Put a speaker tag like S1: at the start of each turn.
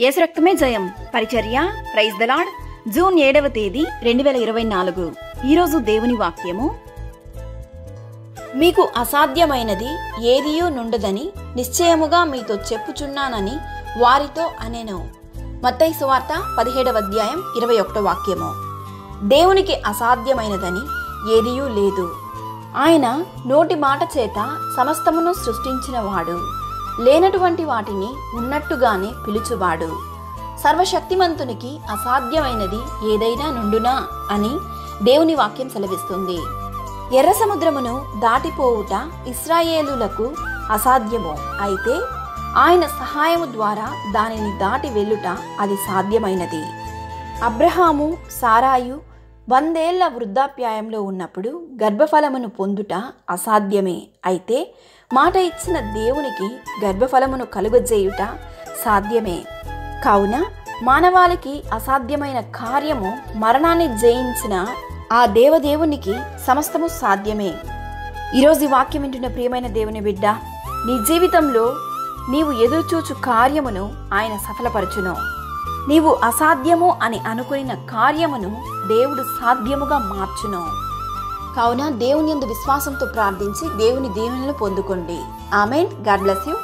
S1: యేసు రక్తమే జయం పరిచర్య ప్రైజ్ ద లార్డ్ జూన్ 7వ తేదీ 2024. ఈరోజు దేవుని వాక్యము, మీకు అసాధ్యమైనది ఏదియూ నుండదని నిశ్చయముగా మీతో చెప్పుచున్నానని వారితో అనెను. మత్తయి సువార్త 17వ అధ్యాయం 21వ వాక్యము. దేవునికి అసాధ్యమైనదని ఏదియూ లేదు. ఆయన నోటి మాట చేత సమస్తమును సృష్టించిన వాడు. లేనటువంటి వాటిని ఉన్నట్టుగానే పిలుచువాడు. సర్వశక్తిమంతునికి అసాధ్యమైనది ఏదైనా నుండునా అని దేవుని వాక్యం సెలవిస్తుంది. ఎర్ర సముద్రమును దాటిపోవుట ఇశ్రాయేలులకు అసాధ్యము. అయితే ఆయన సహాయము ద్వారా దానిని దాటి వెళ్ళుట అది సాధ్యమైనది. అబ్రహాము సారాయు 100 ఏళ్ల వృద్ధాప్యాయంలో ఉన్నప్పుడు గర్భఫలమును పొందుట అసాధ్యమే. అయితే మాట ఇచ్చిన దేవునికి గర్భఫలమును కలుగజేయుట సాధ్యమే. కావున మానవాళికి అసాధ్యమైన కార్యము మరణాన్ని జయించిన ఆ దేవదేవునికి సమస్తము సాధ్యమే. ఈరోజు ఈ వాక్యం వింటున్న ప్రియమైన దేవుని బిడ్డ, నీ జీవితంలో నీవు ఎదురుచూచు కార్యమును ఆయన సఫలపరచును. నీవు అసాధ్యము అని అనుకున్న కార్యమును దేవుడు సాధ్యముగా మార్చును. కావున దేవుని యందు విశ్వాసంతో ప్రార్థించి దేవుని దీవెనలు పొందుకోండి. ఆమేన్. God bless you.